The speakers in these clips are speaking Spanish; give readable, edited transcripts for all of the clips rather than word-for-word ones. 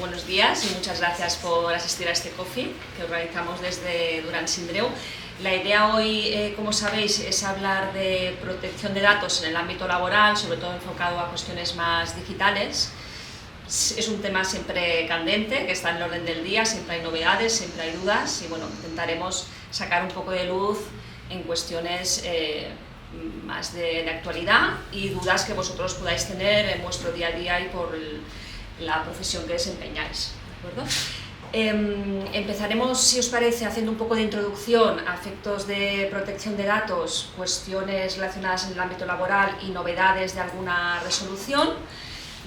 buenos días y muchas gracias por asistir a este coffee que organizamos desde Duran Sindreu. La idea hoy, como sabéis, es hablar de protección de datos en el ámbito laboral, sobre todo enfocado a cuestiones más digitales. Es un tema siempre candente, que está en el orden del día, siempre hay novedades, siempre hay dudas y bueno, intentaremos sacar un poco de luz en cuestiones más de actualidad y dudas que vosotros podáis tener en vuestro día a día y por la profesión que desempeñáis, ¿de acuerdo? Empezaremos, si os parece, haciendo un poco de introducción a efectos de protección de datos, cuestiones relacionadas en el ámbito laboral y novedades de alguna resolución.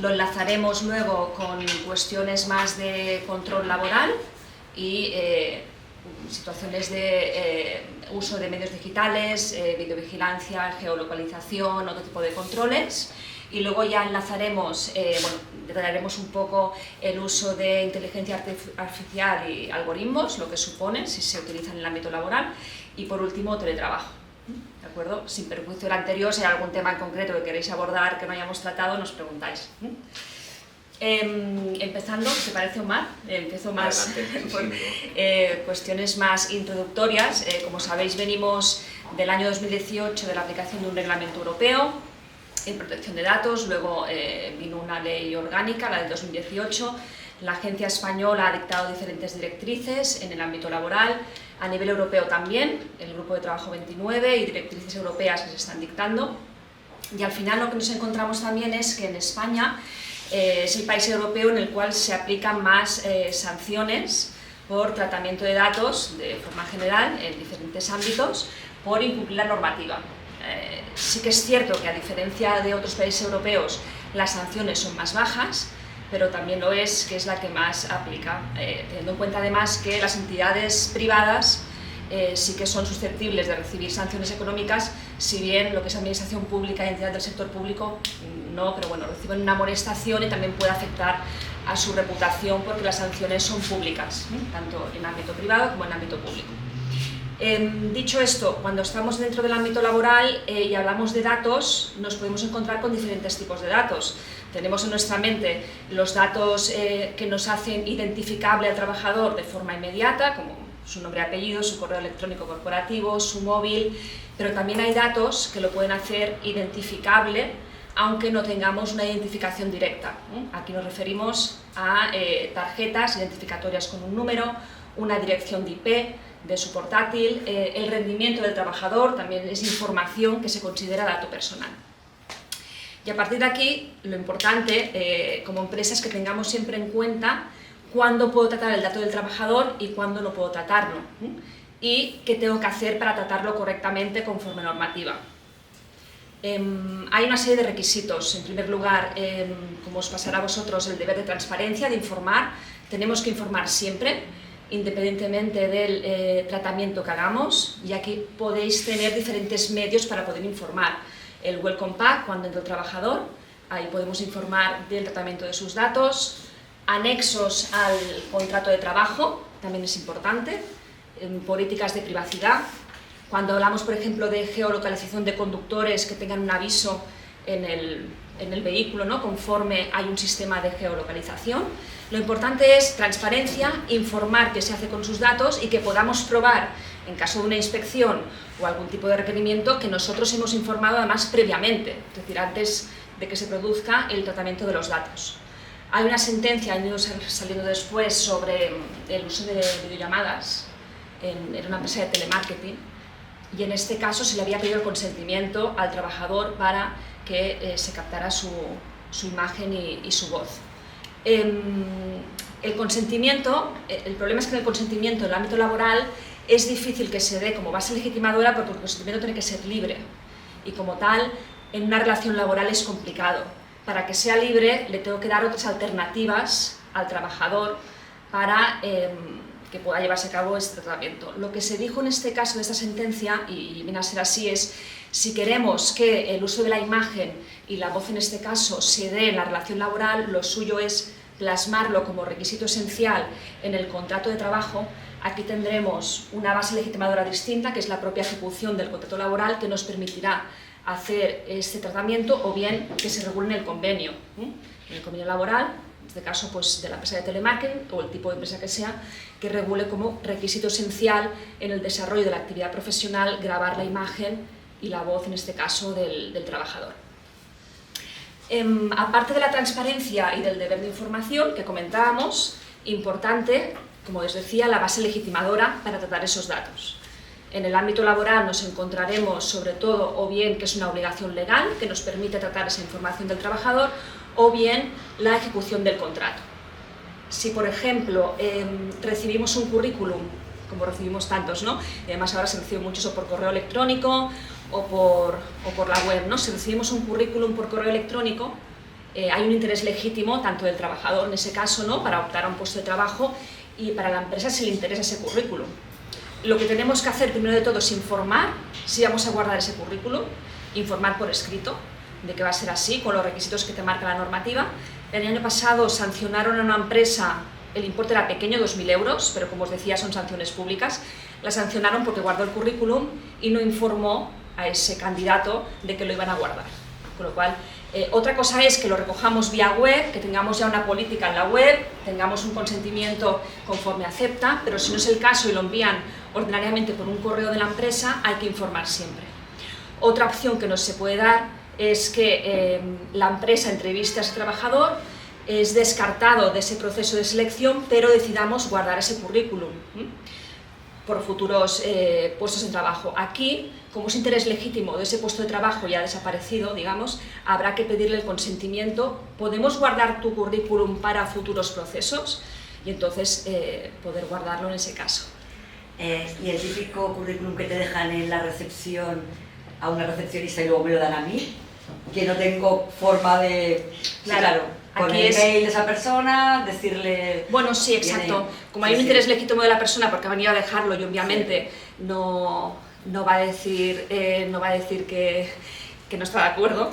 Lo enlazaremos luego con cuestiones más de control laboral y situaciones de uso de medios digitales, videovigilancia, geolocalización, otro tipo de controles. Y luego ya enlazaremos, detallaremos un poco el uso de inteligencia artificial y algoritmos, lo que suponen, si se utilizan en el ámbito laboral. Y por último, teletrabajo. ¿De acuerdo? Sin perjuicio del anterior, si hay algún tema en concreto que queréis abordar que no hayamos tratado, nos preguntáis. Empezando, ¿te parece, Omar? Empiezo más por cuestiones más introductorias. Como sabéis, venimos del año 2018 de la aplicación de un reglamento europeo en protección de datos, luego vino una ley orgánica, la del 2018, la Agencia Española ha dictado diferentes directrices en el ámbito laboral, a nivel europeo también, el Grupo de Trabajo 29 y directrices europeas que se están dictando, y al final lo que nos encontramos también es que en España es el país europeo en el cual se aplican más sanciones por tratamiento de datos de forma general en diferentes ámbitos por incumplir la normativa. Sí que es cierto que a diferencia de otros países europeos las sanciones son más bajas, pero también lo es que es la que más aplica, teniendo en cuenta además que las entidades privadas sí que son susceptibles de recibir sanciones económicas, si bien lo que es administración pública y entidades del sector público no, pero bueno, reciben una amonestación y también puede afectar a su reputación porque las sanciones son públicas, tanto en ámbito privado como en ámbito público. Dicho esto, cuando estamos dentro del ámbito laboral y hablamos de datos, nos podemos encontrar con diferentes tipos de datos. Tenemos en nuestra mente los datos que nos hacen identificable al trabajador de forma inmediata, como su nombre y apellido, su correo electrónico corporativo, su móvil, pero también hay datos que lo pueden hacer identificable aunque no tengamos una identificación directa. Aquí nos referimos a tarjetas identificatorias con un número, una dirección de IP, de su portátil, el rendimiento del trabajador también es información que se considera dato personal. Y a partir de aquí, lo importante como empresa es que tengamos siempre en cuenta cuándo puedo tratar el dato del trabajador y cuándo no puedo tratarlo, y qué tengo que hacer para tratarlo correctamente conforme normativa. Hay una serie de requisitos. En primer lugar, como os pasará a vosotros, el deber de transparencia, de informar. Tenemos que informar siempre, independientemente del tratamiento que hagamos, y aquí podéis tener diferentes medios para poder informar. El Welcome Pack, cuando entra el trabajador, ahí podemos informar del tratamiento de sus datos. Anexos al contrato de trabajo, también es importante. Políticas de privacidad. Cuando hablamos, por ejemplo, de geolocalización de conductores que tengan un aviso en el vehículo, ¿no? Conforme hay un sistema de geolocalización. Lo importante es transparencia, informar qué se hace con sus datos y que podamos probar, en caso de una inspección o algún tipo de requerimiento, que nosotros hemos informado además previamente, es decir, antes de que se produzca el tratamiento de los datos. Hay una sentencia, han ido saliendo después, sobre el uso de videollamadas en una empresa de telemarketing, y en este caso se le había pedido el consentimiento al trabajador para que se captara su imagen y su voz. El consentimiento, el problema es que en el consentimiento en el ámbito laboral es difícil que se dé como base legitimadora porque el consentimiento tiene que ser libre y como tal en una relación laboral es complicado. Para que sea libre le tengo que dar otras alternativas al trabajador para que pueda llevarse a cabo este tratamiento. Lo que se dijo en este caso de esta sentencia, y viene a ser así, es si queremos que el uso de la imagen y la voz en este caso se dé en la relación laboral, lo suyo es plasmarlo como requisito esencial en el contrato de trabajo. Aquí tendremos una base legitimadora distinta, que es la propia ejecución del contrato laboral, que nos permitirá hacer este tratamiento, o bien que se regule en el convenio laboral, en este caso pues, de la empresa de telemarketing o el tipo de empresa que sea, que regule como requisito esencial en el desarrollo de la actividad profesional grabar la imagen y la voz, en este caso, del trabajador. Aparte de la transparencia y del deber de información que comentábamos, importante, como os decía, la base legitimadora para tratar esos datos. En el ámbito laboral nos encontraremos sobre todo o bien que es una obligación legal que nos permite tratar esa información del trabajador o bien la ejecución del contrato. Si, por ejemplo, recibimos un currículum, como recibimos tantos, ¿no? Y además ahora se recibe mucho eso por correo electrónico o por la web, ¿no? Si recibimos un currículum por correo electrónico, hay un interés legítimo tanto del trabajador en ese caso, ¿no? Para optar a un puesto de trabajo y para la empresa si le interesa ese currículum. Lo que tenemos que hacer primero de todo es informar si vamos a guardar ese currículum, informar por escrito de que va a ser así, con los requisitos que te marca la normativa. El año pasado sancionaron a una empresa, el importe era pequeño, 2.000 euros, pero como os decía son sanciones públicas, la sancionaron porque guardó el currículum y no informó a ese candidato de que lo iban a guardar. Con lo cual, otra cosa es que lo recojamos vía web, que tengamos ya una política en la web, tengamos un consentimiento conforme acepta, pero si no es el caso y lo envían ordinariamente por un correo de la empresa, hay que informar siempre. Otra opción que nos se puede dar es que la empresa entreviste a ese trabajador, es descartado de ese proceso de selección, pero decidamos guardar ese currículum por futuros puestos de trabajo. Aquí, como es interés legítimo de ese puesto de trabajo ya desaparecido, digamos, habrá que pedirle el consentimiento. ¿Podemos guardar tu currículum para futuros procesos? Y entonces poder guardarlo en ese caso. ¿Y el típico currículum que te dejan en la recepción a una recepcionista y luego me lo dan a mí? Que no tengo forma de... Claro, con el mail de esa persona, decirle... Bueno, sí, exacto. Como hay un interés legítimo de la persona porque ha venido a dejarlo y obviamente no va a decir que no está de acuerdo,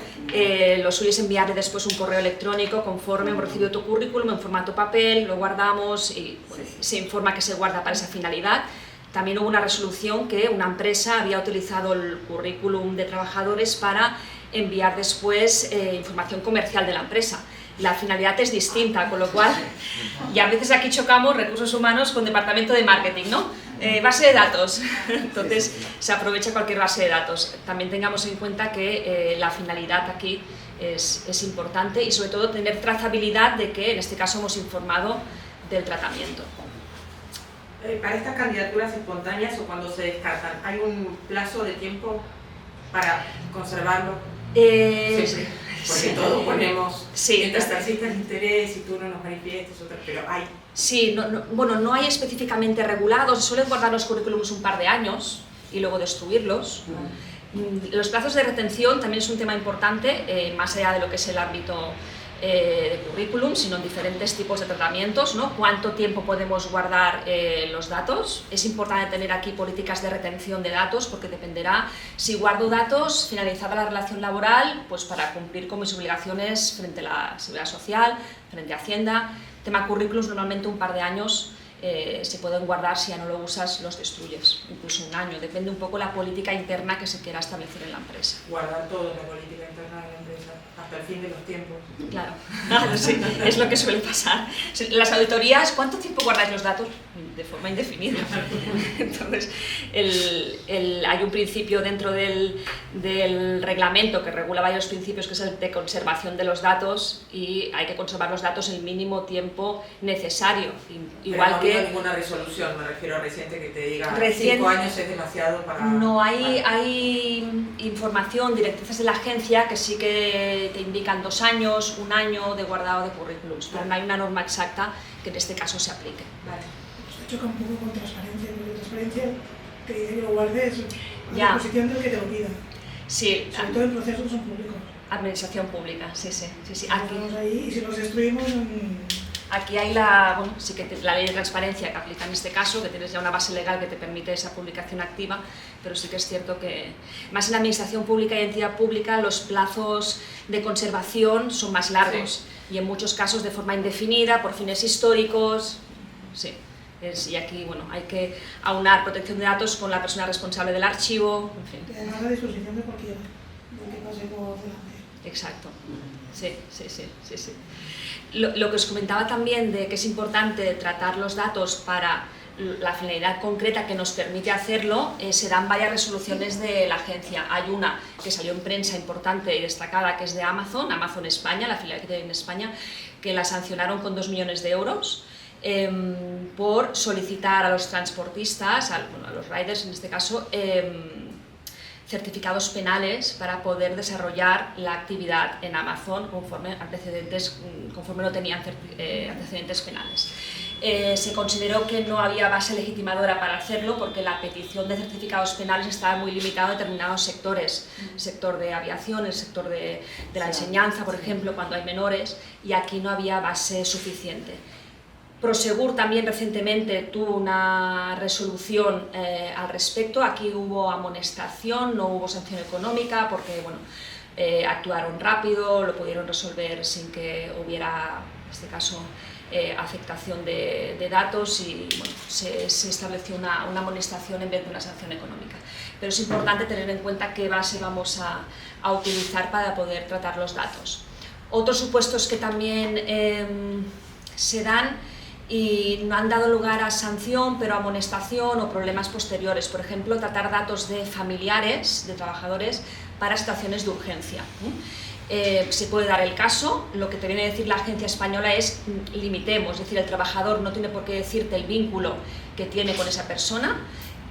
lo suyo es enviarle después un correo electrónico conforme hemos recibido tu currículum en formato papel, lo guardamos y se informa que se guarda para esa finalidad. También hubo una resolución que una empresa había utilizado el currículum de trabajadores para enviar después información comercial de la empresa. La finalidad es distinta, con lo cual, y a veces aquí chocamos recursos humanos con departamento de marketing, ¿no? Base de datos, entonces se aprovecha cualquier base de datos. También tengamos en cuenta que la finalidad aquí es importante y sobre todo tener trazabilidad de que en este caso hemos informado del tratamiento. Para estas candidaturas espontáneas o cuando se descartan, ¿hay un plazo de tiempo para conservarlo? Sí, porque todos ponemos mientras persista el interés y tú no nos manifiestas, pero hay... Sí, bueno, no hay específicamente regulados, se suelen guardar los currículums un par de años y luego destruirlos. Los plazos de retención también es un tema importante, más allá de lo que es el ámbito de currículum, sino en diferentes tipos de tratamientos, ¿no? ¿Cuánto tiempo podemos guardar los datos? Es importante tener aquí políticas de retención de datos porque dependerá si guardo datos finalizada la relación laboral, pues para cumplir con mis obligaciones frente a la Seguridad Social, frente a Hacienda. Tema currículums, normalmente un par de años se pueden guardar, si ya no lo usas los destruyes, incluso un año, depende un poco la política interna que se quiera establecer en la empresa. Guardar todo en la política interna de la empresa hasta el fin de los tiempos. Claro, sí, es lo que suele pasar. Las auditorías, ¿cuánto tiempo guardáis los datos? De forma indefinida. Entonces, hay un principio dentro del reglamento que regula varios principios, que es el de conservación de los datos, y hay que conservar los datos el mínimo tiempo necesario. Igual no que hay ninguna resolución, me refiero a reciente, que te diga 5 años es demasiado para... No, hay información, directrices de la agencia que sí que te indican 2 años, 1 año de guardado de currículums, pero no hay una norma exacta que en este caso se aplique. Vale. Esto choca un poco con transparencia, porque transparencia te dice que lo guardes a Ya. disposición del que te lo pida. Sí, Sobre todo en procesos que son públicos. administración pública, sí. Estamos ahí y si los destruimos... Aquí hay sí que la ley de transparencia que aplica en este caso, que tienes ya una base legal que te permite esa publicación activa, pero sí que es cierto que más en la administración pública y entidad pública los plazos de conservación son más largos y en muchos casos de forma indefinida, por fines históricos, sí. Y aquí hay que aunar protección de datos con la persona responsable del archivo, en fin. Te dan a disposición de cualquiera, del que pase por delante. exacto. Sí. Lo que os comentaba también de que es importante tratar los datos para la finalidad concreta que nos permite hacerlo, se dan varias resoluciones de la agencia. Hay una que salió en prensa importante y destacada, que es de Amazon España, la filial que tiene en España, que la sancionaron con 2 millones de euros por solicitar a los transportistas, a los riders en este caso, certificados penales para poder desarrollar la actividad en Amazon conforme no tenían antecedentes penales. Se consideró que no había base legitimadora para hacerlo porque la petición de certificados penales estaba muy limitada a determinados sectores, el sector de aviación, el sector de la enseñanza, por ejemplo, cuando hay menores, y aquí no había base suficiente. Prosegur también recientemente tuvo una resolución al respecto. Aquí hubo amonestación, no hubo sanción económica porque actuaron rápido, lo pudieron resolver sin que hubiera, en este caso, afectación de datos y se estableció una amonestación en vez de una sanción económica. Pero es importante tener en cuenta qué base vamos a utilizar para poder tratar los datos. Otros supuestos que también se dan y no han dado lugar a sanción, pero a amonestación o problemas posteriores. Por ejemplo, tratar datos de familiares, de trabajadores, para situaciones de urgencia. Se puede dar el caso, lo que te viene a decir la agencia española es limitemos, es decir, el trabajador no tiene por qué decirte el vínculo que tiene con esa persona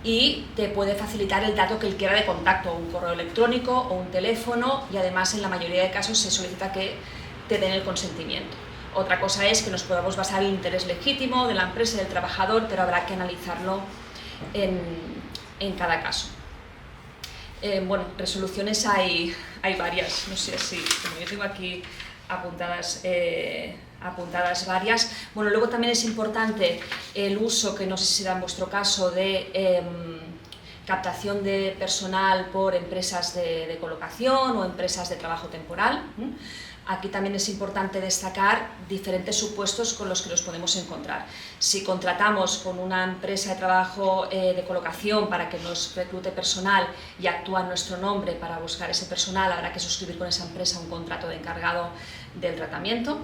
y te puede facilitar el dato que él quiera de contacto, un correo electrónico o un teléfono, y además en la mayoría de casos se solicita que te den el consentimiento. Otra cosa es que nos podamos basar en el interés legítimo de la empresa y del trabajador, pero habrá que analizarlo en cada caso. Resoluciones hay varias, no sé si, como yo tengo aquí apuntadas varias. Luego también es importante el uso, que no sé si será en vuestro caso, de captación de personal por empresas de colocación o empresas de trabajo temporal. Aquí también es importante destacar diferentes supuestos con los que nos podemos encontrar. Si contratamos con una empresa de trabajo de colocación para que nos reclute personal y actúa en nuestro nombre para buscar ese personal, habrá que suscribir con esa empresa un contrato de encargado del tratamiento,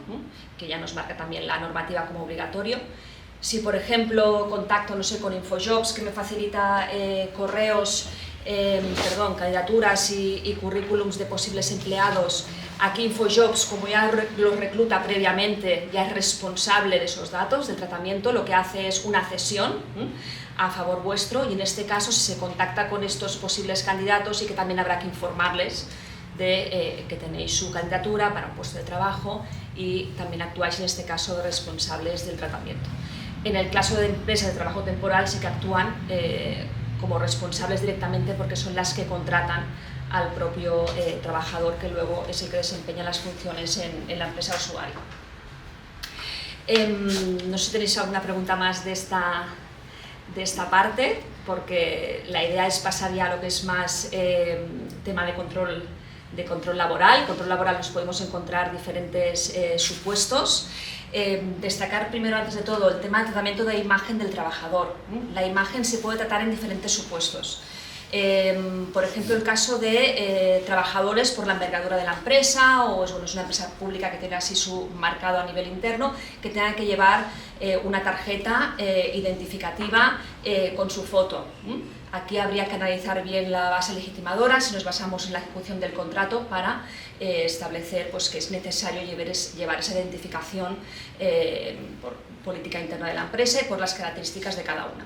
que ya nos marca también la normativa como obligatorio. Si, por ejemplo, contacto, con InfoJobs, que me facilita candidaturas y currículums de posibles empleados, aquí InfoJobs, como ya los recluta previamente, ya es responsable de esos datos, del tratamiento, lo que hace es una cesión a favor vuestro, y en este caso si se contacta con estos posibles candidatos, y que también habrá que informarles de que tenéis su candidatura para un puesto de trabajo y también actuáis en este caso de responsables del tratamiento. En el caso de empresas de trabajo temporal sí que actúan como responsables directamente porque son las que contratan al propio trabajador, que luego es el que desempeña las funciones en la empresa usuaria. No sé si tenéis alguna pregunta más de esta parte, porque la idea es pasar ya a lo que es más tema de control laboral. Control laboral nos podemos encontrar diferentes supuestos. Destacar primero, antes de todo, el tema del tratamiento de imagen del trabajador. La imagen se puede tratar en diferentes supuestos. Por ejemplo, el caso de trabajadores por la envergadura de la empresa, o es una empresa pública que tiene así su marcado a nivel interno, que tenga que llevar una tarjeta identificativa con su foto. Aquí habría que analizar bien la base legitimadora, si nos basamos en la ejecución del contrato, para establecer que es necesario llevar esa identificación por política interna de la empresa y por las características de cada una.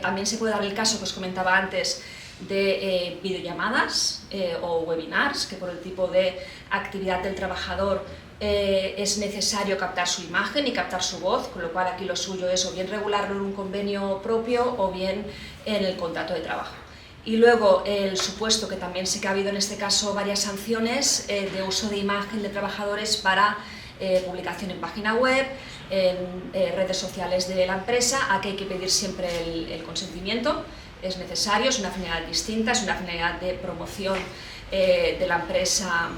También se puede dar el caso que os comentaba antes de videollamadas o webinars, que por el tipo de actividad del trabajador es necesario captar su imagen y captar su voz, con lo cual aquí lo suyo es o bien regularlo en un convenio propio o bien en el contrato de trabajo. Y luego el supuesto, que también sí que ha habido en este caso varias sanciones de uso de imagen de trabajadores para publicación en página web, en redes sociales de la empresa. Aquí hay que pedir siempre el consentimiento, es necesario, es una finalidad distinta, es una finalidad de promoción de la empresa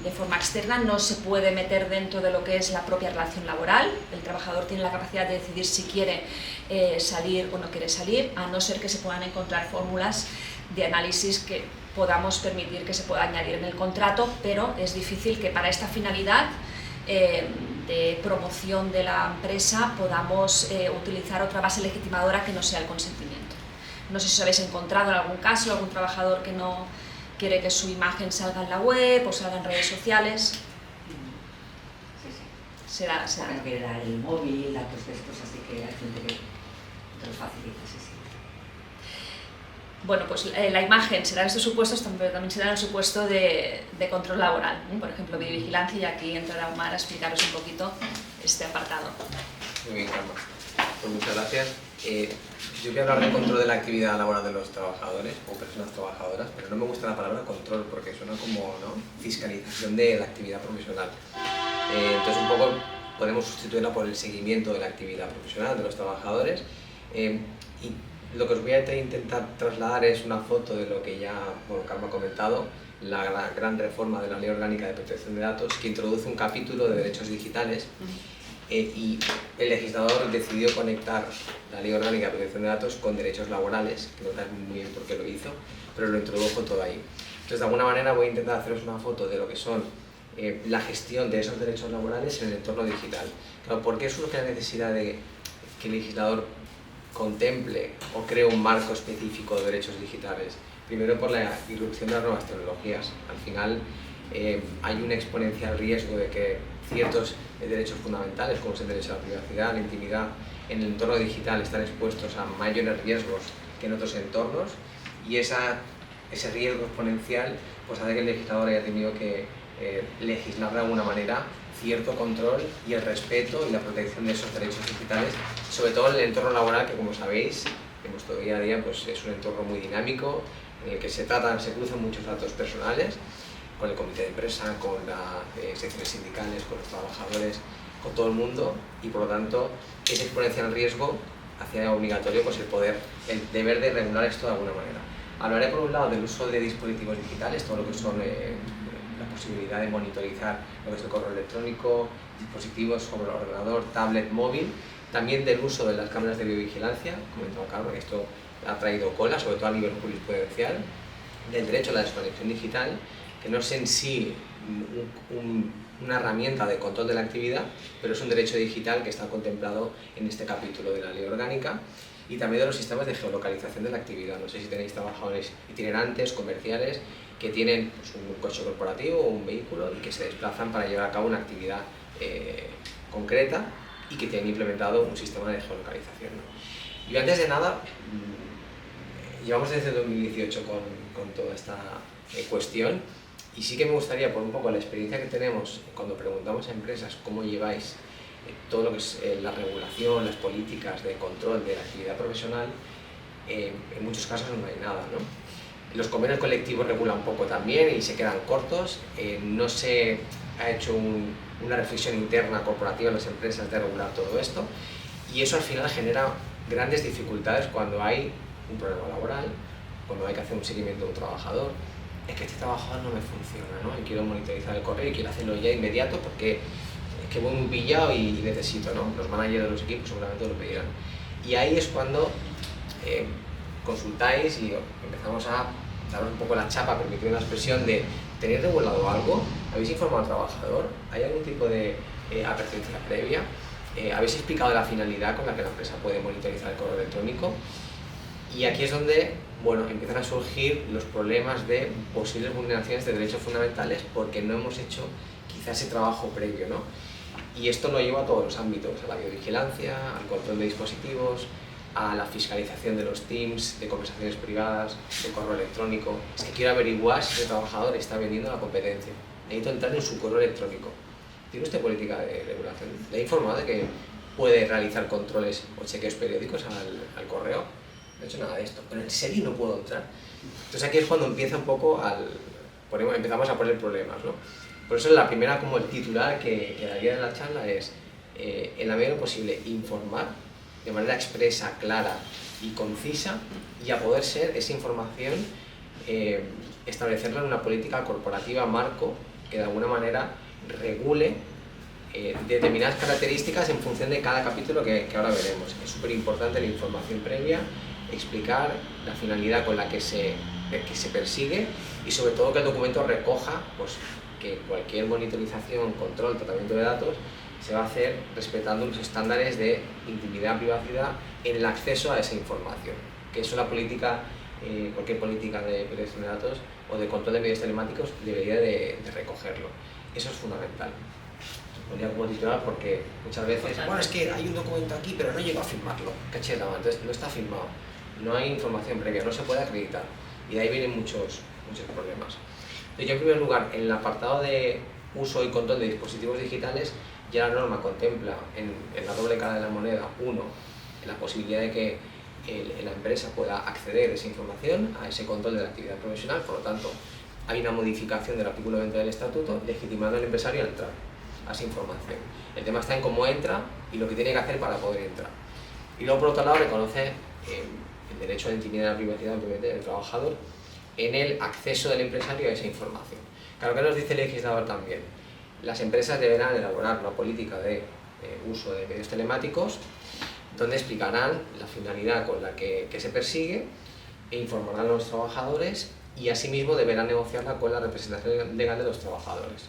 de forma externa, no se puede meter dentro de lo que es la propia relación laboral. El trabajador tiene la capacidad de decidir si quiere salir o no quiere salir, a no ser que se puedan encontrar fórmulas de análisis que podamos permitir que se pueda añadir en el contrato, pero es difícil que para esta finalidad de promoción de la empresa podamos utilizar otra base legitimadora que no sea el consentimiento. No sé si os habéis encontrado en algún caso algún trabajador que no quiere que su imagen salga en la web o salga en redes sociales. Será. No quiere dar el móvil, datos de estos, así que hay gente que te lo facilita, sí. Bueno, pues la imagen será en estos supuestos, pero también será en el supuesto de control laboral, por ejemplo, videovigilancia, y aquí entrará Omar a explicaros un poquito este apartado. Muy bien, Carmen. Pues muchas gracias. Yo voy a hablar de control de la actividad laboral de los trabajadores o personas trabajadoras, pero no me gusta la palabra control porque suena como, ¿no?, fiscalización de la actividad profesional. Entonces un poco podemos sustituirla por el seguimiento de la actividad profesional de los trabajadores, y lo que os voy a intentar trasladar es una foto de lo que ya Carmen ha comentado, la gran reforma de la Ley Orgánica de Protección de Datos, que introduce un capítulo de derechos digitales, y el legislador decidió conectar la Ley Orgánica de Protección de Datos con derechos laborales, que no sabes muy bien por qué lo hizo, pero lo introdujo todo ahí. Entonces, de alguna manera voy a intentar haceros una foto de lo que son la gestión de esos derechos laborales en el entorno digital. Claro, ¿por qué surge la necesidad de que el legislador contemple o cree un marco específico de derechos digitales? Primero, por la irrupción de las nuevas tecnologías. Al final hay un exponencial riesgo de que ciertos derechos fundamentales, como es el derecho a la privacidad, la intimidad, en el entorno digital están expuestos a mayores riesgos que en otros entornos, y ese riesgo exponencial pues hace que el legislador haya tenido que legislar de alguna manera cierto control y el respeto y la protección de esos derechos digitales, sobre todo en el entorno laboral, que como sabéis, en nuestro día a día pues es un entorno muy dinámico, en el que se cruzan muchos datos personales, con el comité de empresa, con las secciones sindicales, con los trabajadores, con todo el mundo, y por lo tanto ese exponencial riesgo hacía obligatorio pues el deber de regular esto de alguna manera. Hablaré por un lado del uso de dispositivos digitales, todo lo que son la posibilidad de monitorizar lo que es el correo electrónico, dispositivos sobre el ordenador, tablet, móvil, también del uso de las cámaras de videovigilancia, comentaba Carmen, que esto ha traído cola, sobre todo a nivel jurisprudencial, del derecho a la desconexión digital, que no es en sí una herramienta de control de la actividad, pero es un derecho digital que está contemplado en este capítulo de la Ley Orgánica, y también de los sistemas de geolocalización de la actividad. No sé si tenéis trabajadores itinerantes, comerciales, que tienen pues, un coche corporativo o un vehículo y que se desplazan para llevar a cabo una actividad concreta y que tienen implementado un sistema de geolocalización, ¿no? Y antes de nada, llevamos desde 2018 con toda esta cuestión, y sí que me gustaría, por un poco la experiencia que tenemos cuando preguntamos a empresas cómo lleváis todo lo que es la regulación, las políticas de control de la actividad profesional, en muchos casos no hay nada, ¿no? Los convenios colectivos regulan un poco también y se quedan cortos, no se ha hecho una reflexión interna corporativa en las empresas de regular todo esto, y eso al final genera grandes dificultades cuando hay un problema laboral, cuando hay que hacer un seguimiento de un trabajador. Es que este trabajador no me funciona, ¿no? Y quiero monitorizar el correo y quiero hacerlo ya inmediato porque es que voy muy pillado y necesito, ¿no? Los managers de los equipos seguramente lo pedirán. Y ahí es cuando consultáis y empezamos a daros un poco la chapa, permitir una expresión de ¿tenéis regulado algo? ¿Habéis informado al trabajador? ¿Hay algún tipo de advertencia previa? ¿Habéis explicado la finalidad con la que la empresa puede monitorizar el correo electrónico? Y aquí es donde, bueno, empiezan a surgir los problemas de posibles vulneraciones de derechos fundamentales porque no hemos hecho quizás ese trabajo previo, ¿no? Y esto lo lleva a todos los ámbitos, a la videovigilancia, al control de dispositivos, a la fiscalización de los Teams, de conversaciones privadas, de correo electrónico. Es que quiero averiguar si ese trabajador está vendiendo la competencia. Necesito entrar en su correo electrónico. ¿Tiene usted política de regulación? ¿Le ha informado de que puede realizar controles o chequeos periódicos al correo? No he hecho nada de esto, pero en serio no puedo entrar. Entonces aquí es cuando empieza un poco empezamos a poner problemas, ¿no? Por eso la primera, como el titular que daría de la charla es, en la medida de lo posible, informar de manera expresa, clara y concisa, y a poder ser esa información, establecerla en una política corporativa marco que de alguna manera regule determinadas características en función de cada capítulo que ahora veremos. Es súper importante la información previa explicar la finalidad con la que se persigue y sobre todo que el documento recoja pues, que cualquier monitorización, control, tratamiento de datos se va a hacer respetando los estándares de intimidad, privacidad en el acceso a esa información, que es una política, cualquier política de protección de datos o de control de medios telemáticos debería de recogerlo. Eso es fundamental. Podría como titular porque muchas veces, bueno, es que hay un documento aquí pero no llego a firmarlo, cacheta, entonces no está firmado, no hay información previa, no se puede acreditar y de ahí vienen muchos problemas. Entonces, yo en primer lugar, en el apartado de uso y control de dispositivos digitales, ya la norma contempla en la doble cara de la moneda, uno, la posibilidad de que la empresa pueda acceder a esa información, a ese control de la actividad profesional, por lo tanto hay una modificación del artículo 20 del estatuto legitimando al empresario a entrar a esa información. El tema está en cómo entra y lo que tiene que hacer para poder entrar. Y luego por otro lado reconoce el derecho a la intimidad y la privacidad del trabajador en el acceso del empresario a esa información. Claro que nos dice el legislador también, las empresas deberán elaborar una política de uso de medios telemáticos donde explicarán la finalidad con la que se persigue e informarán a los trabajadores y asimismo deberán negociarla con la representación legal de los trabajadores.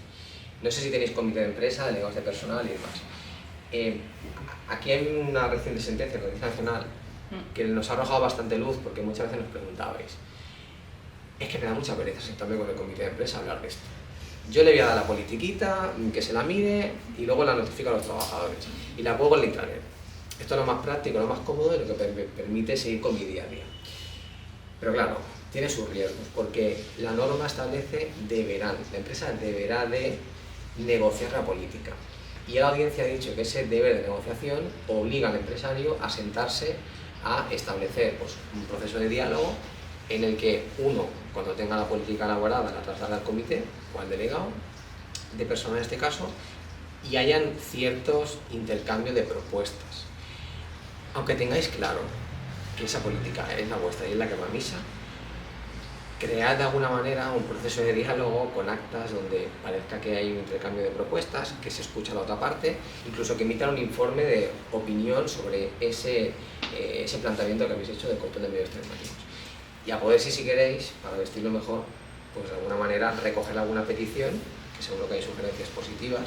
No sé si tenéis comité de empresa, delegados de personal y demás. Aquí hay una reciente sentencia de la Audiencia Nacional que nos ha arrojado bastante luz porque muchas veces nos preguntabais, es que me da mucha pereza sentarme con el comité de empresa a hablar de esto. Yo le voy a dar la politiquita, que se la mire y luego la notifico a los trabajadores y la pongo en el intranet. Esto es lo más práctico, lo más cómodo y lo que me permite seguir con mi día a día. Pero claro, tiene sus riesgos porque la norma establece la empresa deberá de negociar la política. Y la audiencia ha dicho que ese deber de negociación obliga al empresario a sentarse a establecer pues, un proceso de diálogo en el que uno, cuando tenga la política elaborada, la traslada al comité o al delegado de personal en este caso y hayan ciertos intercambios de propuestas. Aunque tengáis claro que esa política es la vuestra y es la que va a misa, cread de alguna manera un proceso de diálogo con actas donde parezca que hay un intercambio de propuestas, que se escucha a la otra parte, incluso que emitan un informe de opinión sobre ese planteamiento que habéis hecho de control de medios telemáticos. Y a poder, si queréis, para vestirlo mejor, pues de alguna manera recoger alguna petición, que seguro que hay sugerencias positivas,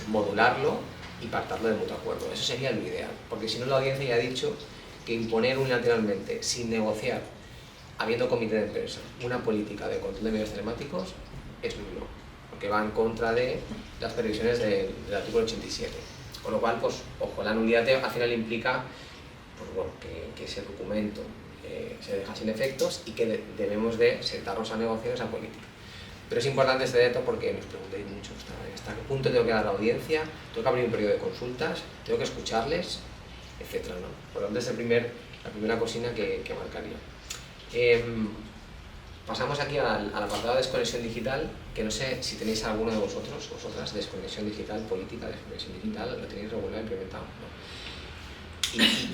modularlo y pactarlo de mutuo acuerdo. Eso sería lo ideal, porque si no la audiencia ya ha dicho que imponer unilateralmente, sin negociar, habiendo comité de empresa, una política de control de medios telemáticos es nulo, porque va en contra de las previsiones del artículo 87. Con lo cual, pues, ojo, la nulidad al final implica pues, bueno, que ese documento se deja sin efectos y que debemos de sentarnos a negociar esa política. Pero es importante este dato porque nos preguntáis mucho hasta qué punto tengo que dar la audiencia, tengo que abrir un periodo de consultas, tengo que escucharles, etc. ¿no? Por lo tanto, es la primera cocina que marcaría. Pasamos aquí al apartado de desconexión digital, que no sé si tenéis alguno de vosotras, desconexión digital, política de desconexión digital, ¿lo tenéis regulado, implementado? ¿No?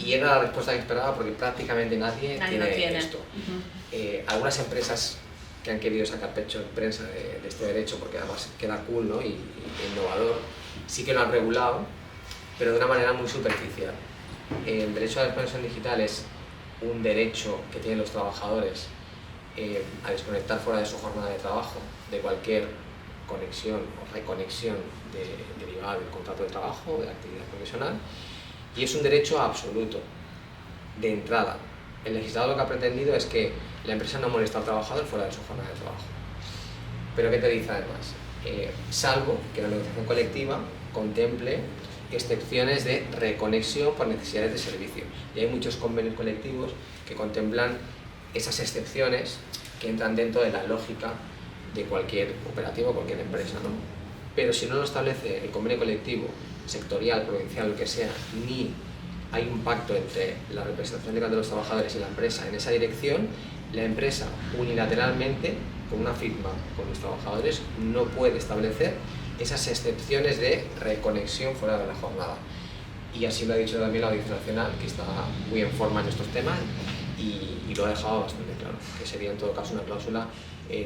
Y era la respuesta que esperaba porque prácticamente nadie tiene esto. Algunas empresas que han querido sacar pecho en prensa de este derecho porque además queda cool, ¿no? y innovador, sí que lo han regulado, pero de una manera muy superficial. El derecho a la desconexión digital es un derecho que tienen los trabajadores a desconectar fuera de su jornada de trabajo de cualquier conexión o reconexión derivada del contrato de trabajo o de la actividad profesional, y es un derecho absoluto de entrada. El legislador lo que ha pretendido es que la empresa no molesta al trabajador fuera de su jornada de trabajo. Pero ¿qué te dice además? Salvo que la negociación colectiva contemple excepciones de reconexión por necesidades de servicio. Y hay muchos convenios colectivos que contemplan esas excepciones que entran dentro de la lógica de cualquier operativo, cualquier empresa, ¿no? Pero si no lo establece el convenio colectivo, sectorial, provincial, lo que sea, ni hay un pacto entre la representación legal de los trabajadores y la empresa en esa dirección, la empresa unilateralmente, con una firma con los trabajadores, no puede establecer esas excepciones de reconexión fuera de la jornada. Y así lo ha dicho también la Audiencia Nacional, que está muy en forma en estos temas y lo ha dejado bastante claro, que sería en todo caso una cláusula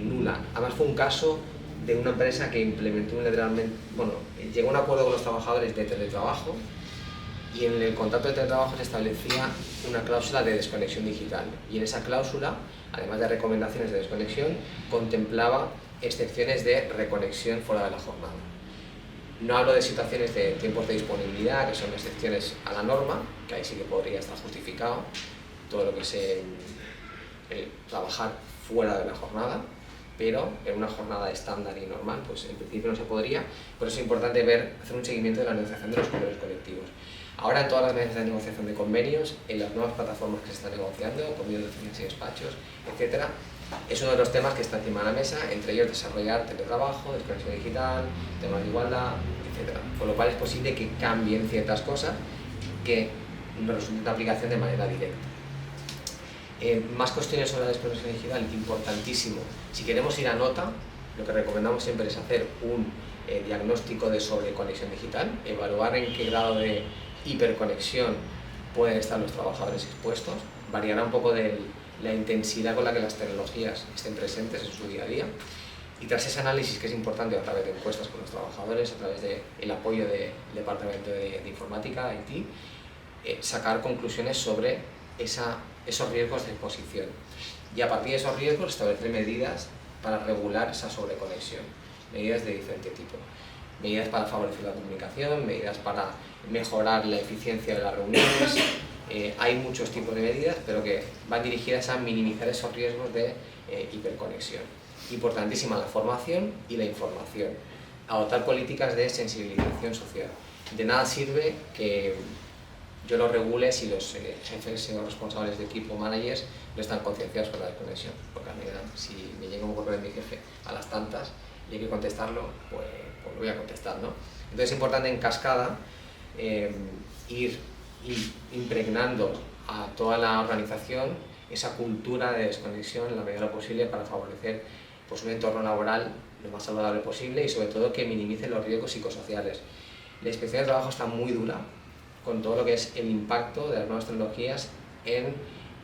nula. Además fue un caso de una empresa que implementó unilateralmente, bueno, llegó a un acuerdo con los trabajadores de teletrabajo y en el contrato de teletrabajo se establecía una cláusula de desconexión digital, y en esa cláusula, además de recomendaciones de desconexión, contemplaba excepciones de reconexión fuera de la jornada. No hablo de situaciones de tiempos de disponibilidad, que son excepciones a la norma, que ahí sí que podría estar justificado todo lo que es el trabajar fuera de la jornada, pero en una jornada estándar y normal, pues en principio no se podría. Por eso es importante hacer un seguimiento de la negociación de los convenios colectivos. Ahora en todas las mesas de negociación de convenios, en las nuevas plataformas que se están negociando, convenios de oficinas y despachos, etc., es uno de los temas que está encima de la mesa, entre ellos desarrollar teletrabajo, desconexión digital, temas de igualdad, etc. Con lo cual es posible que cambien ciertas cosas que resulten de aplicación de manera directa. Más cuestiones sobre la desconexión digital, importantísimo. Si queremos ir a nota, lo que recomendamos siempre es hacer un diagnóstico de sobreconexión digital, evaluar en qué grado de hiperconexión pueden estar los trabajadores expuestos, variará un poco de la intensidad con la que las tecnologías estén presentes en su día a día, y tras ese análisis, que es importante a través de encuestas con los trabajadores, a través del apoyo del Departamento de Informática, IT, sacar conclusiones sobre esos riesgos de exposición, y a partir de esos riesgos establecer medidas para regular esa sobreconexión, medidas de diferente tipo, medidas para favorecer la comunicación, medidas para mejorar la eficiencia de las reuniones. Hay muchos tipos de medidas, pero que van dirigidas a minimizar esos riesgos de hiperconexión. Importantísima la formación y la información, adoptar políticas de sensibilización social. De nada sirve que yo lo regule si los jefes o responsables de equipo, managers, no están concienciados con la desconexión, porque a mí, si me llega un correo de mi jefe a las tantas y hay que contestarlo, pues lo voy a contestar, ¿no? Entonces es importante en cascada ir impregnando a toda la organización esa cultura de desconexión en la medida de lo posible para favorecer pues, un entorno laboral lo más saludable posible y sobre todo que minimice los riesgos psicosociales. La inspección de trabajo está muy dura con todo lo que es el impacto de las nuevas tecnologías en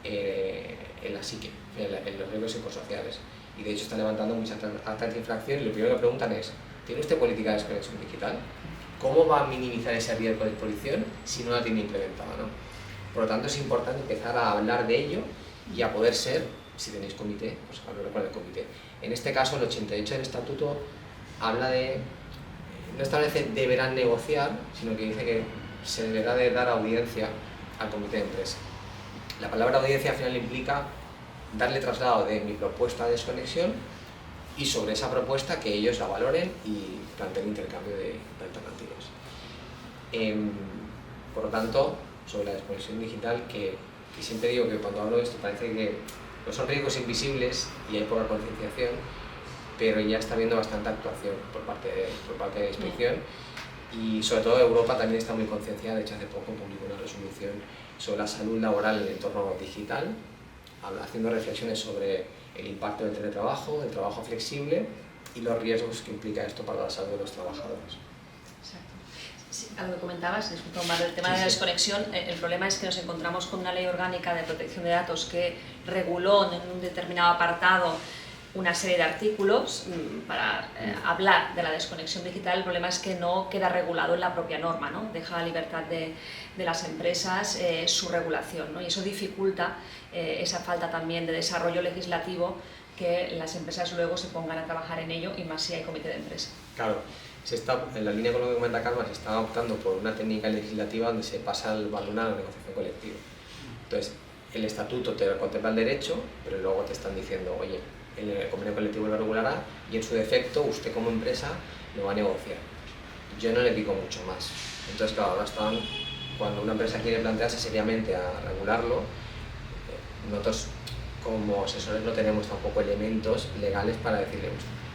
la psique, en los riesgos psicosociales, y de hecho está levantando muchas actas de infracción, y lo primero que preguntan es: ¿tiene usted política de desconexión digital? ¿Cómo va a minimizar ese riesgo de exposición si no la tiene implementada, ¿no? Por lo tanto es importante empezar a hablar de ello y a poder ser, si tenéis comité, pues hablarlo con el comité. En este caso el 88 del estatuto habla de, no establece deberán negociar, sino que dice que se deberá de dar audiencia al comité de empresa. La palabra audiencia al final implica darle traslado de mi propuesta de desconexión y sobre esa propuesta que ellos la valoren y planteen intercambio de alternativas. Por lo tanto, sobre la desconexión digital, que siempre digo que cuando hablo de esto parece que no son riesgos invisibles y hay poca concienciación, pero ya está habiendo bastante actuación por parte de la inspección, y sobre todo Europa también está muy concienciada. De hecho hace poco publicó una resolución sobre la salud laboral en el entorno digital, haciendo reflexiones sobre el impacto del teletrabajo, del trabajo flexible y los riesgos que implica esto para la salud de los trabajadores. Exacto. Sí, a lo que comentabas, disculpa, Omar, del tema de la desconexión, el problema es que nos encontramos con una ley orgánica de protección de datos que reguló en un determinado apartado una serie de artículos para hablar de la desconexión digital. El problema es que no queda regulado en la propia norma, ¿no? Deja a libertad de las empresas su regulación, ¿no? Y eso dificulta esa falta también de desarrollo legislativo, que las empresas luego se pongan a trabajar en ello, y más si hay comité de empresa. Claro, en la línea con lo que comenta Carmen, se está optando por una técnica legislativa donde se pasa el balón a la negociación colectiva. Entonces, el estatuto te contempla el derecho, pero luego te están diciendo, oye, el convenio colectivo lo regulará y en su defecto usted como empresa lo va a negociar. Yo no le digo mucho más. Entonces, claro, ahora cuando una empresa quiere plantearse seriamente a regularlo, nosotros como asesores no tenemos tampoco elementos legales para decirle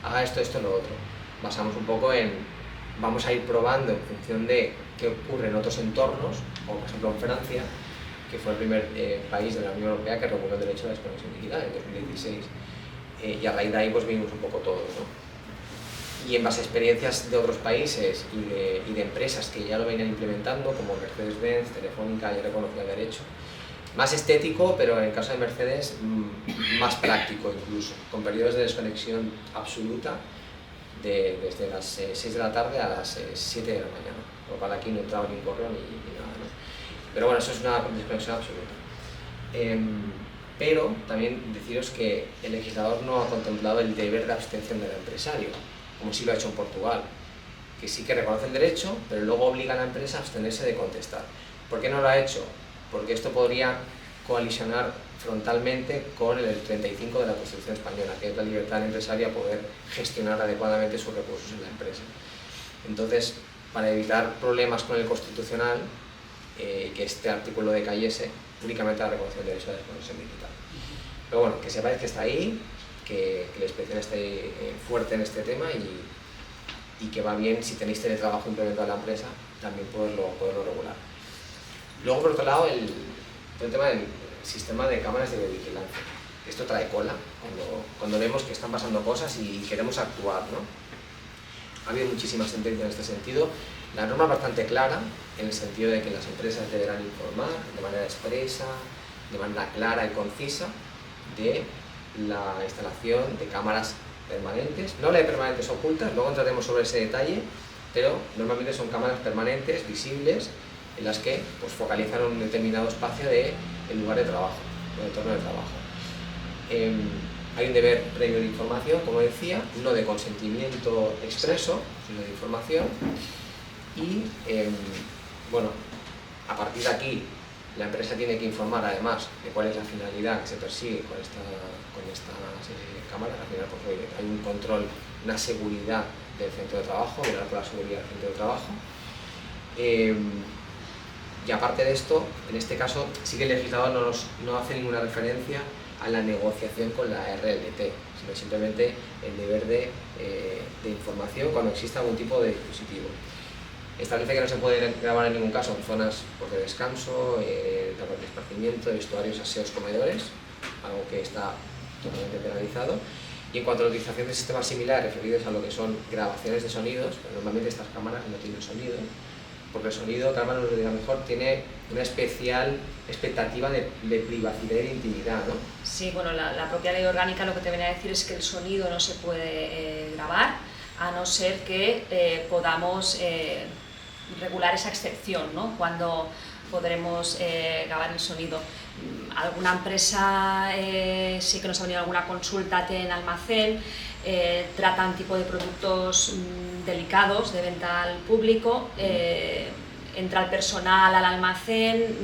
haga esto, lo otro. Basamos un poco en, vamos a ir probando en función de qué ocurre en otros entornos, como por ejemplo en Francia, que fue el primer país de la Unión Europea que reguló el derecho a la desconexión digital en 2016. Y a raíz de ahí pues vimos un poco todo, ¿no? Y en base a experiencias de otros países y de empresas que ya lo venían implementando, como Mercedes-Benz, Telefónica, ya reconocía el derecho, más estético, pero en el caso de Mercedes más práctico incluso, con periodos de desconexión absoluta desde las 6 de la tarde a las 7 de la mañana, por lo cual aquí no entraba ni un correo ni nada, ¿no? Pero bueno, eso es una desconexión absoluta. Pero también deciros que el legislador no ha contemplado el deber de abstención del empresario, como sí lo ha hecho en Portugal, que sí que reconoce el derecho, pero luego obliga a la empresa a abstenerse de contestar. ¿Por qué no lo ha hecho? Porque esto podría colisionar frontalmente con el 35 de la Constitución española, que es la libertad del empresario a poder gestionar adecuadamente sus recursos en la empresa. Entonces, para evitar problemas con el Constitucional, que este artículo decayese, únicamente ha reconocido el derecho a la desconexión digital. Pero bueno, que sepáis que está ahí, que la inspección está fuerte en este tema y que va bien, si tenéis teletrabajo implementado en la empresa, también poderlo regular. Luego, por otro lado, el tema del sistema de cámaras de vigilancia. Esto trae cola cuando vemos que están pasando cosas y queremos actuar, ¿no? Ha habido muchísimas sentencias en este sentido. La norma es bastante clara, en el sentido de que las empresas deberán informar de manera expresa, de manera clara y concisa, de la instalación de cámaras permanentes. No la de permanentes ocultas, luego entraremos sobre ese detalle, pero normalmente son cámaras permanentes, visibles, en las que pues, focalizan un determinado espacio del lugar de trabajo, del entorno de trabajo. Hay un deber previo de información, como decía, no de consentimiento expreso, sino de información. Y bueno, a partir de aquí, la empresa tiene que informar además de cuál es la finalidad que se persigue con estas cámaras. Al final, pues, hay un control, una seguridad del centro de trabajo, velar por la seguridad del centro de trabajo. Y aparte de esto, en este caso, sí que el legislador no hace ninguna referencia a la negociación con la RLT, sino simplemente el deber de información cuando exista algún tipo de dispositivo. Establece que no se puede grabar en ningún caso en zonas de descanso, de esparcimiento, de vestuarios, aseos, comedores, algo que está totalmente penalizado. Y en cuanto a la utilización de sistemas similares referidos a lo que son grabaciones de sonidos, pues normalmente estas cámaras no tienen sonido, porque el sonido, Carmen nos lo dirá mejor, tiene una especial expectativa de privacidad y de intimidad, ¿no? Sí, bueno, la propia ley orgánica lo que te viene a decir es que el sonido no se puede grabar, a no ser que podamos regular esa excepción, ¿no? Cuando podremos grabar el sonido. Alguna empresa sí que nos ha venido alguna consulta en almacén, tratan tipo de productos delicados de venta al público, entra el personal al almacén,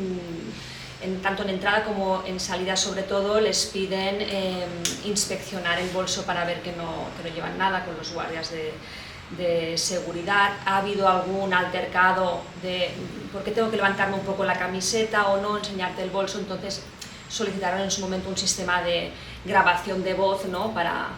tanto en entrada como en salida sobre todo les piden inspeccionar el bolso para ver que no llevan nada con los guardias de seguridad. Ha habido algún altercado de ¿por qué tengo que levantarme un poco la camiseta o no enseñarte el bolso? Entonces solicitaron en su momento un sistema de grabación de voz, ¿no? Para